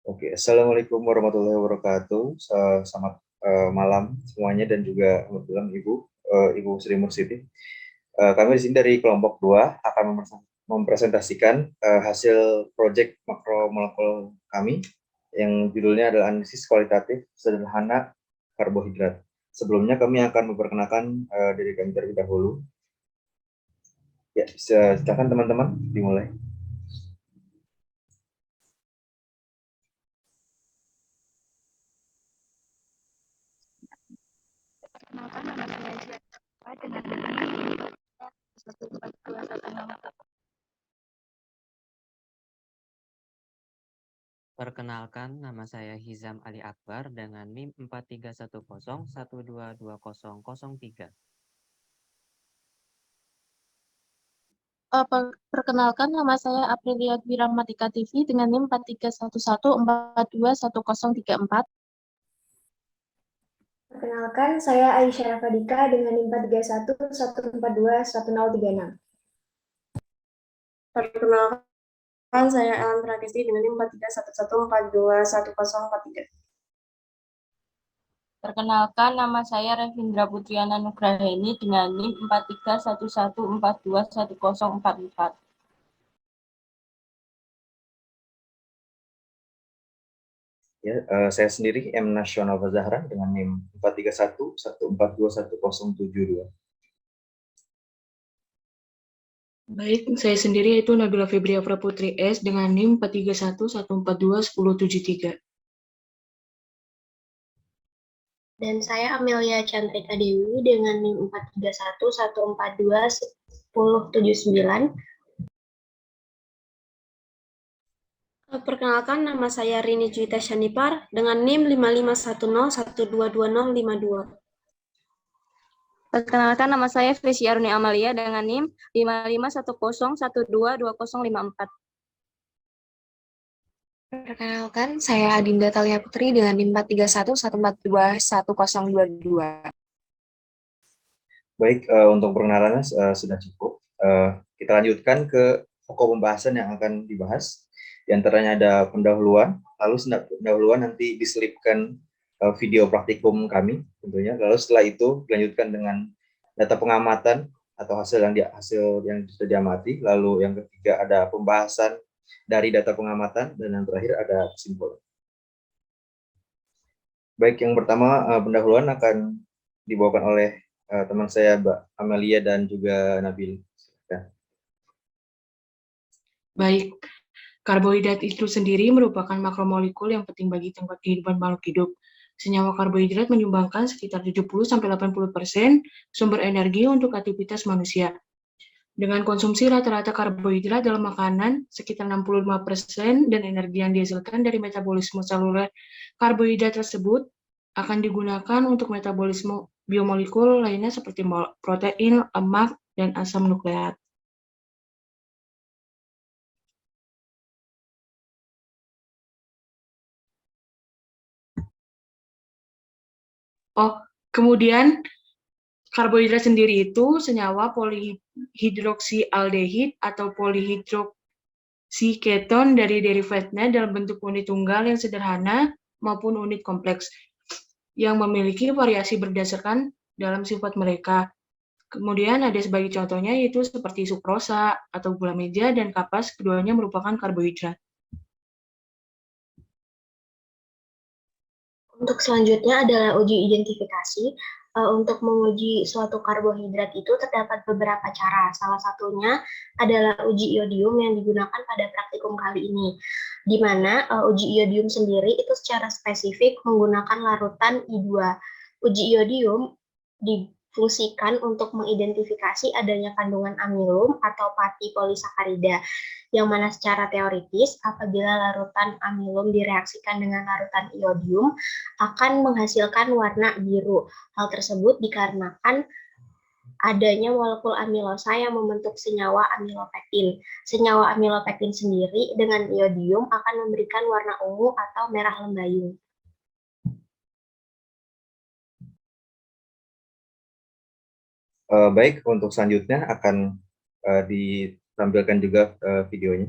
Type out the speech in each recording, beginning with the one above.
Oke, Assalamualaikum warahmatullahi wabarakatuh. Selamat malam semuanya dan juga kebetulan Ibu Sri Mursiti. Kami di sini dari kelompok 2 akan mempresentasikan hasil proyek makromolekul kami yang judulnya adalah analisis kualitatif sederhana karbohidrat. Sebelumnya kami akan memperkenalkan diri kami terlebih dahulu. Ya, silakan teman-teman dimulai. Perkenalkan, nama saya Hizam Ali Akbar dengan NIM 4310122003. Perkenalkan, nama saya Aprilia Wiramatika TV dengan NIM 4311421034. Perkenalkan, saya Aisyah Rafadika dengan NIM 43114211036. Perkenalkan, saya Ellen Prakesti dengan NIM 4311421043. Perkenalkan, nama saya Revindra Putriana Nugraheni dengan NIM 4311421044. Ya, saya sendiri M Nasional Zahra dengan NIM 43114211072. Baik, saya sendiri yaitu Nabila Febria Praputri S dengan NIM 43114211073. Dan saya Amelia Cantrika Dewi dengan NIM 43114211079. Perkenalkan, nama saya Rini Juwita Shanipar dengan NIM 5510122052. Perkenalkan, nama saya Frisy Aruni Amalia dengan NIM 5510122054. Perkenalkan, saya Adinda Talia Putri dengan NIM 43114211022. Baik, untuk perkenalannya sudah cukup. Kita lanjutkan ke pokok pembahasan yang akan dibahas. Di antaranya ada pendahuluan, lalu pendahuluan nanti diselipkan video praktikum kami tentunya. Lalu setelah itu dilanjutkan dengan data pengamatan atau hasil yang sudah diamati. Lalu yang ketiga ada pembahasan dari data pengamatan dan yang terakhir ada kesimpulan. Baik, yang pertama pendahuluan akan dibawakan oleh teman saya Mbak Amelia dan juga Nabil. Baik, karbohidrat itu sendiri merupakan makromolekul yang penting bagi tingkat kehidupan makhluk hidup. Senyawa karbohidrat menyumbangkan sekitar 70-80% sumber energi untuk aktivitas manusia. Dengan konsumsi rata-rata karbohidrat dalam makanan sekitar 65% dan energi yang dihasilkan dari metabolisme seluler karbohidrat tersebut akan digunakan untuk metabolisme biomolekul lainnya seperti protein, lemak, dan asam nukleat. Kemudian karbohidrat sendiri itu senyawa polihidroksialdehid atau polihidroksiketon dari derivatnya dalam bentuk unit tunggal yang sederhana maupun unit kompleks yang memiliki variasi berdasarkan dalam sifat mereka. Kemudian ada sebagai contohnya yaitu seperti sukrosa atau gula meja dan kapas, keduanya merupakan karbohidrat. Untuk selanjutnya adalah uji identifikasi. Untuk menguji suatu karbohidrat itu terdapat beberapa cara. Salah satunya adalah uji iodium yang digunakan pada praktikum kali ini, di mana uji iodium sendiri itu secara spesifik menggunakan larutan I2. Uji iodium difungsikan untuk mengidentifikasi adanya kandungan amilum atau pati polisakarida, yang mana secara teoritis apabila larutan amilum direaksikan dengan larutan iodium akan menghasilkan warna biru. Hal tersebut dikarenakan adanya molekul amilosa yang membentuk senyawa amilopektin. Senyawa amilopektin sendiri dengan iodium akan memberikan warna ungu atau merah lembayung. Baik, untuk selanjutnya akan ditampilkan juga videonya.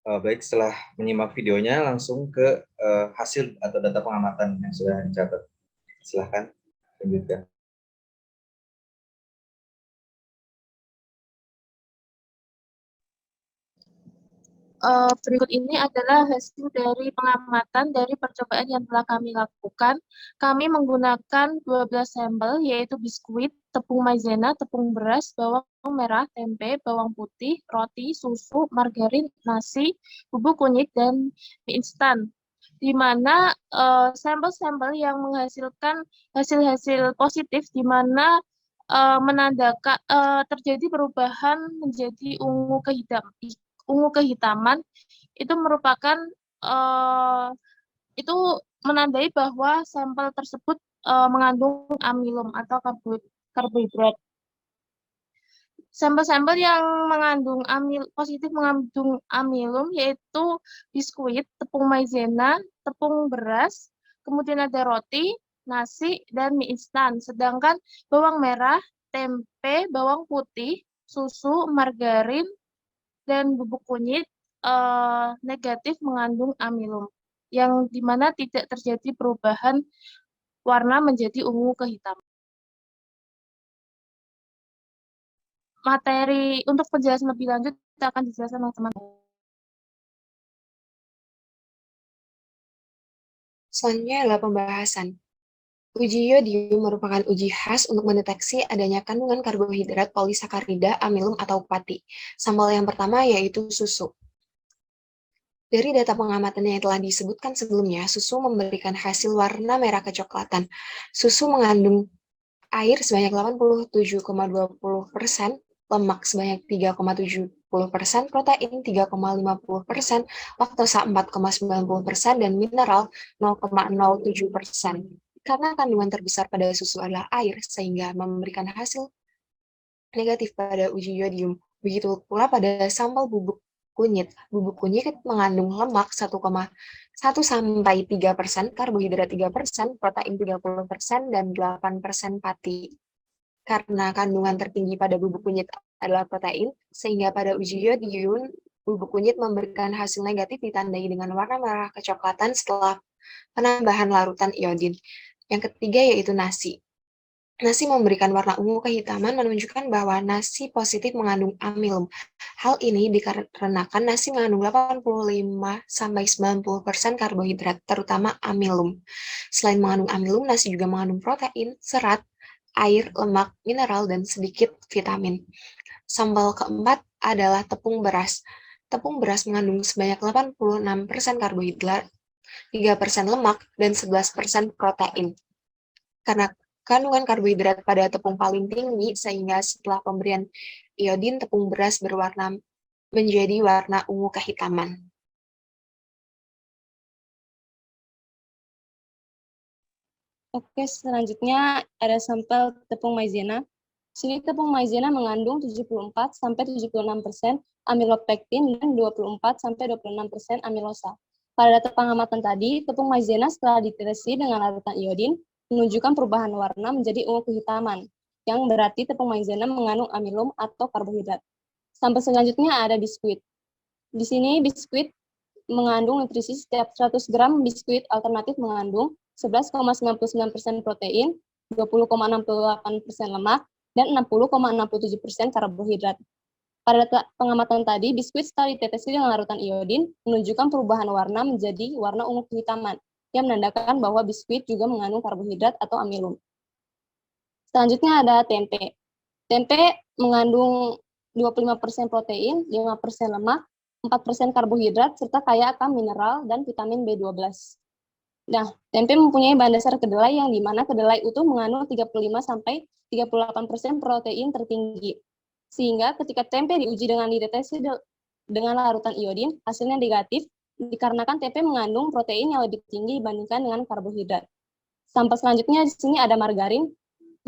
Baik, setelah menyimak videonya, langsung ke hasil atau data pengamatan yang sudah dicatat. Silahkan lanjutkan. Berikut ini adalah hasil dari pengamatan dari percobaan yang telah kami lakukan. Kami menggunakan 12 sampel, yaitu biskuit, tepung maizena, tepung beras, bawang merah, tempe, bawang putih, roti, susu, margarin, nasi, bubuk kunyit, dan mie instan. Di mana sampel-sampel yang menghasilkan hasil-hasil positif, di mana menandakan terjadi perubahan menjadi ungu kehitaman, itu merupakan itu menandai bahwa sampel tersebut mengandung amilum atau karbohidrat. Sampel-sampel yang positif mengandung amilum yaitu biskuit, tepung maizena, tepung beras, kemudian ada roti, nasi, dan mie instan. Sedangkan bawang merah, tempe, bawang putih, susu, margarin, dan bubuk kunyit negatif mengandung amilum, yang dimana tidak terjadi perubahan warna menjadi ungu ke hitam. Materi untuk penjelasan lebih lanjut kita akan dijelaskan oleh teman-teman. Selanjutnya adalah pembahasan. Uji iodium merupakan uji khas untuk mendeteksi adanya kandungan karbohidrat polisakarida, amilum, atau pati. Sampel yang pertama yaitu susu. Dari data pengamatan yang telah disebutkan sebelumnya, susu memberikan hasil warna merah kecoklatan. Susu mengandung air sebanyak 87,20%, lemak sebanyak 3,70%, protein 3,50%, laktosa 4,90%, dan mineral 0,07%. Karena kandungan terbesar pada susu adalah air, sehingga memberikan hasil negatif pada uji iodium. Begitu pula pada sampel bubuk kunyit. Bubuk kunyit mengandung lemak 1,1 sampai 3%, karbohidrat 3%, protein 30%, dan 8% pati. Karena kandungan tertinggi pada bubuk kunyit adalah protein, sehingga pada uji iodium, bubuk kunyit memberikan hasil negatif ditandai dengan warna merah kecoklatan setelah penambahan larutan iodin. Yang ketiga yaitu nasi. Nasi memberikan warna ungu kehitaman menunjukkan bahwa nasi positif mengandung amilum. Hal ini dikarenakan nasi mengandung 85-90% karbohidrat, terutama amilum. Selain mengandung amilum, nasi juga mengandung protein, serat, air, lemak, mineral, dan sedikit vitamin. Sampel keempat adalah tepung beras. Tepung beras mengandung sebanyak 86% karbohidrat, 3% lemak, dan 11% protein. Karena kandungan karbohidrat pada tepung paling tinggi, sehingga setelah pemberian iodin, tepung beras berwarna menjadi warna ungu kehitaman. Oke, selanjutnya ada sampel tepung maizena. Sini tepung maizena mengandung 74-76% amilopektin dan 24-26% amilosa. Pada data pengamatan tadi, tepung maizena setelah ditetes dengan larutan iodin menunjukkan perubahan warna menjadi ungu kehitaman, yang berarti tepung maizena mengandung amilum atau karbohidrat. Sampel selanjutnya ada biskuit. Di sini biskuit mengandung nutrisi. Setiap 100 gram biskuit alternatif mengandung 11,99% protein, 20,68% lemak, dan 60,67% karbohidrat. Pada data pengamatan tadi, biskuit setelah ditetesi dengan larutan iodin menunjukkan perubahan warna menjadi warna ungu kehitaman, yang menandakan bahwa biskuit juga mengandung karbohidrat atau amilum. Selanjutnya ada tempe. Tempe mengandung 25% protein, 5% lemak, 4% karbohidrat, serta kaya akan mineral dan vitamin B12. Nah, tempe mempunyai bahan dasar kedelai yang dimana kedelai utuh mengandung 35-38% protein tertinggi. Sehingga ketika tempe diuji dengan dideteksi dengan larutan iodin, hasilnya negatif dikarenakan tempe mengandung protein yang lebih tinggi dibandingkan dengan karbohidrat. Sampel selanjutnya di sini ada margarin.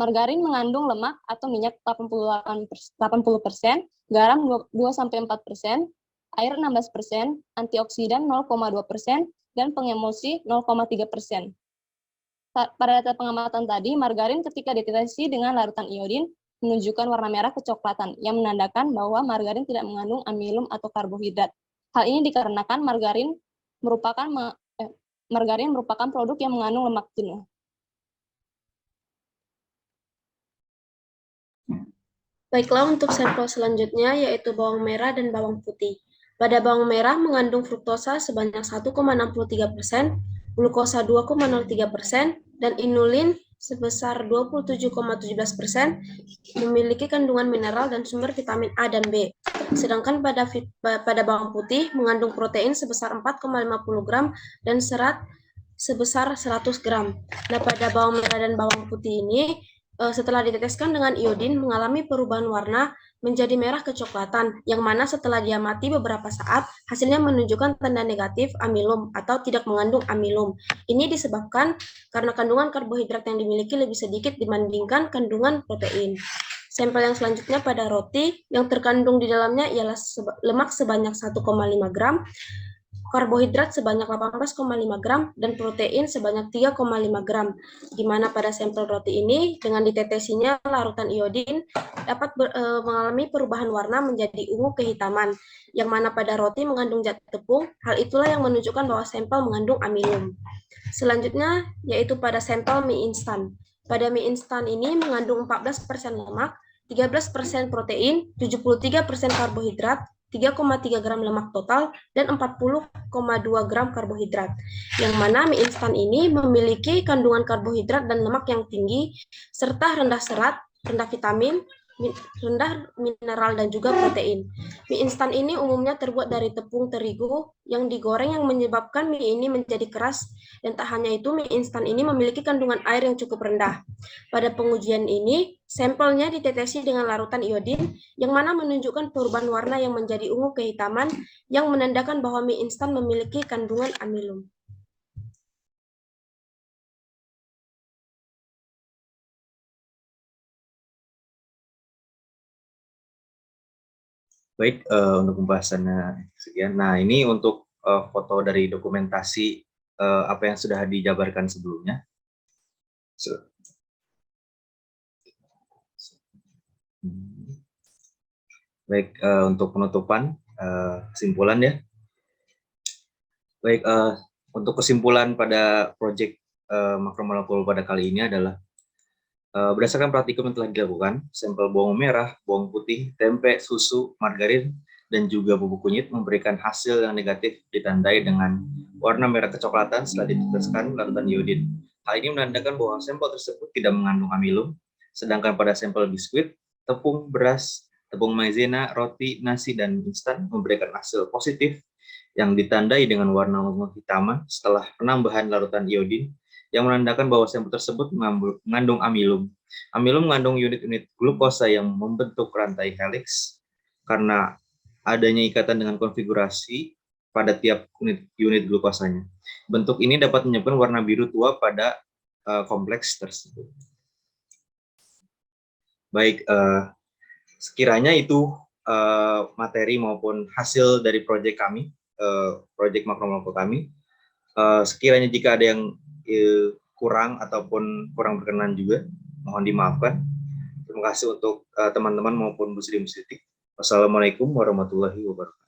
Margarin mengandung lemak atau minyak 80%, garam 2-4%, air 16%, antioksidan 0,2%, dan pengemulsi 0,3%. Pada data pengamatan tadi, margarin ketika ditetesi dengan larutan iodin menunjukkan warna merah kecoklatan, yang menandakan bahwa margarin tidak mengandung amilum atau karbohidrat. Hal ini dikarenakan margarin merupakan produk yang mengandung lemak jenuh. Baiklah, untuk sampel selanjutnya yaitu bawang merah dan bawang putih. Pada bawang merah mengandung fruktosa sebanyak 1,63%, glukosa 2,03%, dan inulin sebesar 27,17%, memiliki kandungan mineral dan sumber vitamin A dan B. Sedangkan pada bawang putih mengandung protein sebesar 4,50 gram dan serat sebesar 100 gram. Nah, pada bawang merah dan bawang putih ini setelah diteteskan dengan iodin mengalami perubahan warna menjadi merah kecoklatan, yang mana setelah diamati beberapa saat, hasilnya menunjukkan tanda negatif amilum atau tidak mengandung amilum. Ini disebabkan karena kandungan karbohidrat yang dimiliki lebih sedikit dibandingkan kandungan protein. Sampel yang selanjutnya pada roti, yang terkandung di dalamnya ialah lemak sebanyak 1,5 gram, karbohidrat sebanyak 18,5 gram, dan protein sebanyak 3,5 gram. Di mana pada sampel roti ini, dengan ditetesinya larutan iodin, dapat mengalami perubahan warna menjadi ungu kehitaman, yang mana pada roti mengandung zat tepung. Hal itulah yang menunjukkan bahwa sampel mengandung amilum. Selanjutnya, yaitu pada sampel mie instan. Pada mie instan ini mengandung 14% lemak, 13% protein, 73% karbohidrat, 3,3 gram lemak total, dan 40,2 gram karbohidrat. Yang mana mie instan ini memiliki kandungan karbohidrat dan lemak yang tinggi, serta rendah serat, rendah vitamin, rendah mineral, dan juga protein. Mie instan ini umumnya terbuat dari tepung terigu yang digoreng yang menyebabkan mie ini menjadi keras, dan tak hanya itu, mie instan ini memiliki kandungan air yang cukup rendah. Pada pengujian ini, sampelnya ditetesi dengan larutan iodin, yang mana menunjukkan perubahan warna yang menjadi ungu kehitaman, yang menandakan bahwa mie instan memiliki kandungan amilum. Baik, untuk pembahasannya sekian. Nah, ini untuk foto dari dokumentasi apa yang sudah dijabarkan sebelumnya. Baik, untuk penutupan, kesimpulan ya. Baik, untuk kesimpulan pada proyek makromolekul pada kali ini adalah berdasarkan praktikum yang telah dilakukan, sampel bawang merah, bawang putih, tempe, susu, margarin, dan juga bubuk kunyit memberikan hasil yang negatif ditandai dengan warna merah kecoklatan setelah diteteskan larutan iodin. Hal ini menandakan bahwa sampel tersebut tidak mengandung amilum, sedangkan pada sampel biskuit, tepung, beras, tepung maizena, roti, nasi, dan instan memberikan hasil positif yang ditandai dengan warna ungu kehitaman setelah penambahan larutan iodin, yang menandakan bahwa sampel tersebut mengandung amilum. Amilum mengandung unit-unit glukosa yang membentuk rantai helix karena adanya ikatan dengan konfigurasi pada tiap unit glukosanya. Bentuk ini dapat menyebabkan warna biru tua pada kompleks tersebut. Baik, sekiranya itu materi maupun hasil dari proyek kami, proyek makromolekul kami. Sekiranya jika ada yang kurang ataupun kurang berkenan juga, mohon dimaafkan. Terima kasih untuk teman-teman maupun Bu Sri Musyiti. Wassalamualaikum warahmatullahi wabarakatuh.